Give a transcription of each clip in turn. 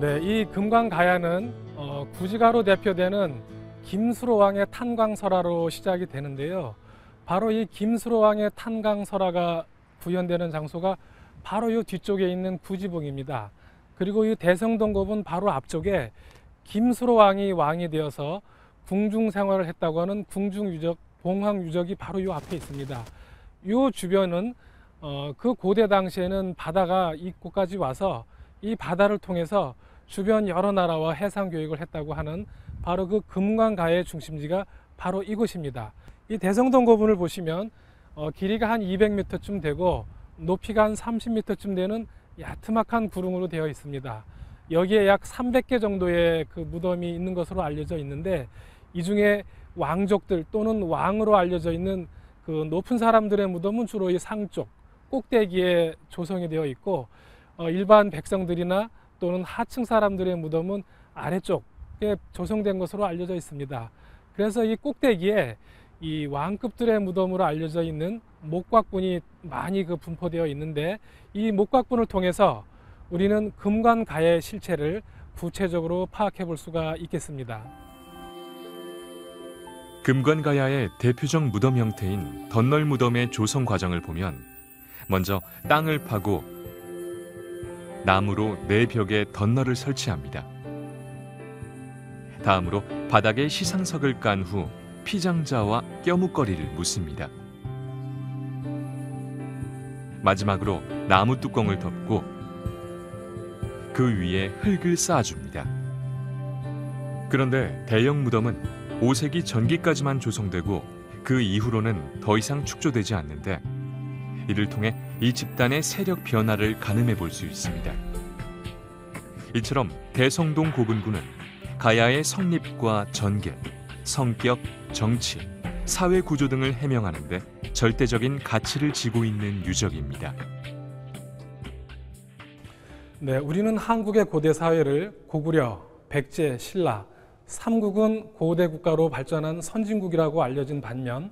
네, 이 금관가야는 구지가로 대표되는 김수로왕의 탄광설화로 시작이 되는데요. 바로 이 김수로왕의 탄광설화가 구현되는 장소가 바로 이 뒤쪽에 있는 구지봉입니다. 그리고 이 대성동곱은 바로 앞쪽에 김수로왕이 왕이 되어서 궁중 생활을 했다고 하는 궁중유적, 봉황유적이 바로 이 앞에 있습니다. 이 주변은 그 고대 당시에는 바다가 이곳까지 와서 이 바다를 통해서 주변 여러 나라와 해상 교역을 했다고 하는 바로 그 금관가야의 중심지가 바로 이곳입니다. 이 대성동 고분을 보시면 길이가 한 200m쯤 되고 높이가 한 30m쯤 되는 야트막한 구릉으로 되어 있습니다. 여기에 약 300개 정도의 그 무덤이 있는 것으로 알려져 있는데, 이 중에 왕족들 또는 왕으로 알려져 있는 그 높은 사람들의 무덤은 주로 이 상쪽 꼭대기에 조성이 되어 있고, 일반 백성들이나 또는 하층 사람들의 무덤은 아래쪽에 조성된 것으로 알려져 있습니다. 그래서 이 꼭대기에 이 왕급들의 무덤으로 알려져 있는 목곽분이 많이 분포되어 있는데, 이 목곽분을 통해서 우리는 금관가야의 실체를 구체적으로 파악해 볼 수가 있겠습니다. 금관가야의 대표적 무덤 형태인 덧널 무덤의 조성 과정을 보면, 먼저 땅을 파고 나무로 네 벽에 덧널을 설치합니다. 다음으로 바닥에 시상석을 깐 후 피장자와 껴묵거리를 묻습니다. 마지막으로 나무 뚜껑을 덮고 그 위에 흙을 쌓아줍니다. 그런데 대형 무덤은 5세기 전기까지만 조성되고 그 이후로는 더 이상 축조되지 않는데, 이를 통해 이 집단의 세력 변화를 가늠해 볼 수 있습니다. 이처럼 대성동 고분군은 가야의 성립과 전개, 성격, 정치, 사회 구조 등을 해명하는 데 절대적인 가치를 지고 있는 유적입니다. 네, 우리는 한국의 고대 사회를 고구려, 백제, 신라, 삼국은 고대 국가로 발전한 선진국이라고 알려진 반면,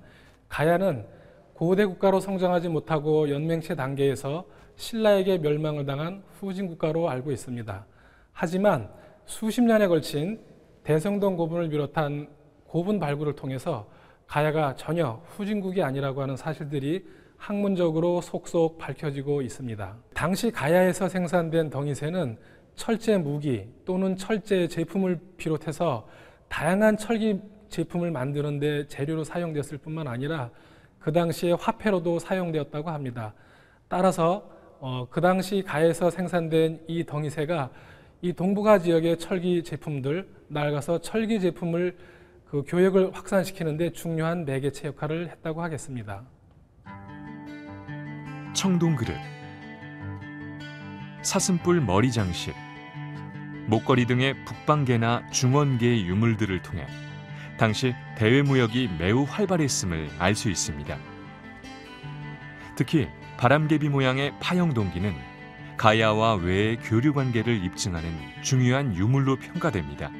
가야는 고대 국가로 성장하지 못하고 연맹체 단계에서 신라에게 멸망을 당한 후진 국가로 알고 있습니다. 하지만 수십 년에 걸친 대성동 고분을 비롯한 고분 발굴을 통해서 가야가 전혀 후진국이 아니라고 하는 사실들이 학문적으로 속속 밝혀지고 있습니다. 당시 가야에서 생산된 덩이쇠는 철제 무기 또는 철제 제품을 비롯해서 다양한 철기 제품을 만드는 데 재료로 사용됐을 뿐만 아니라 그 당시에 화폐로도 사용되었다고 합니다. 따라서 그 당시 가야에서 생산된 이 덩이쇠가 이 동북아 지역의 철기 제품들, 나아가서 철기 제품을 그 교역을 확산시키는 데 중요한 매개체 역할을 했다고 하겠습니다. 청동그릇, 사슴뿔 머리 장식, 목걸이 등의 북방계나 중원계의 유물들을 통해 당시 대외무역이 매우 활발했음을 알 수 있습니다. 특히 바람개비 모양의 파형동기는 가야와 외의 교류 관계를 입증하는 중요한 유물로 평가됩니다.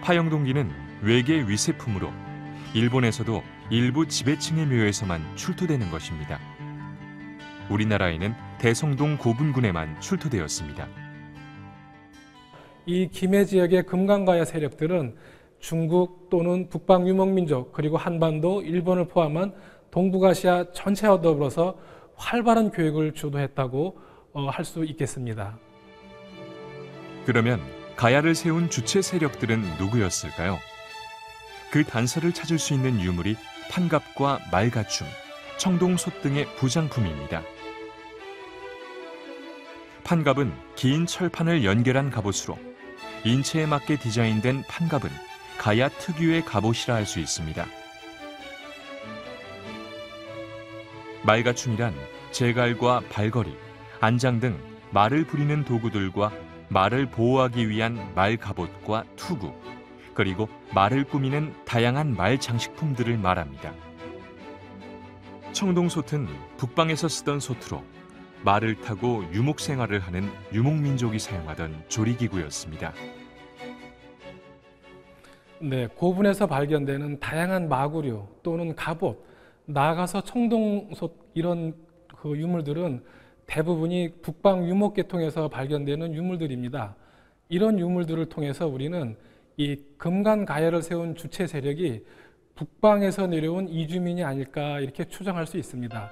파형동기는 외계 위세품으로 일본에서도 일부 지배층의 묘에서만 출토되는 것입니다. 우리나라에는 대성동 고분군에만 출토되었습니다. 이 김해 지역의 금관가야 세력들은 중국 또는 북방 유목민족 그리고 한반도, 일본을 포함한 동북아시아 전체와 더불어서 활발한 교육을 주도했다고 할 수 있겠습니다. 그러면 가야를 세운 주체 세력들은 누구였을까요? 그 단서를 찾을 수 있는 유물이 판갑과 말가춤, 청동솥 등의 부장품입니다. 판갑은 긴 철판을 연결한 갑옷으로 인체에 맞게 디자인된 판갑은 가야 특유의 갑옷이라 할 수 있습니다. 말가춤이란 제갈과 발걸이, 안장 등 말을 부리는 도구들과 말을 보호하기 위한 말 갑옷과 투구, 그리고 말을 꾸미는 다양한 말 장식품들을 말합니다. 청동솥은 북방에서 쓰던 솥으로 말을 타고 유목 생활을 하는 유목민족이 사용하던 조리기구였습니다. 네, 고분에서 발견되는 다양한 마구류 또는 갑옷, 나아가서 청동솥 이런 그 유물들은 대부분이 북방 유목계통에서 발견되는 유물들입니다. 이런 유물들을 통해서 우리는 이 금관가야를 세운 주체 세력이 북방에서 내려온 이주민이 아닐까 이렇게 추정할 수 있습니다.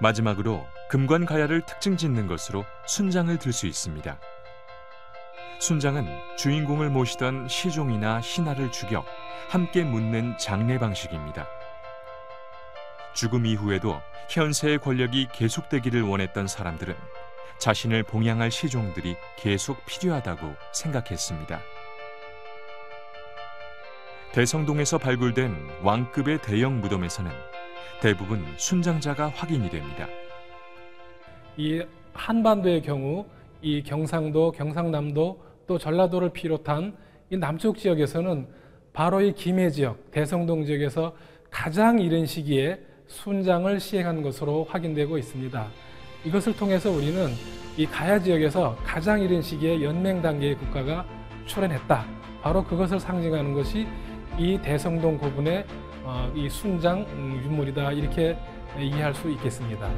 마지막으로 금관가야를 특징 짓는 것으로 순장을 들 수 있습니다. 순장은 주인공을 모시던 시종이나 신하를 죽여 함께 묻는 장례 방식입니다. 죽음 이후에도 현세의 권력이 계속되기를 원했던 사람들은 자신을 봉양할 시종들이 계속 필요하다고 생각했습니다. 대성동에서 발굴된 왕급의 대형 무덤에서는 대부분 순장자가 확인이 됩니다. 이 한반도의 경우 이 경상도, 경상남도 또 전라도를 비롯한 이 남쪽 지역에서는 바로 이 김해 지역, 대성동 지역에서 가장 이른 시기에 순장을 시행한 것으로 확인되고 있습니다. 이것을 통해서 우리는 이 가야 지역에서 가장 이른 시기에 연맹 단계의 국가가 출현했다. 바로 그것을 상징하는 것이 이 대성동 고분의 이 순장 유물이다 이렇게 이해할 수 있겠습니다.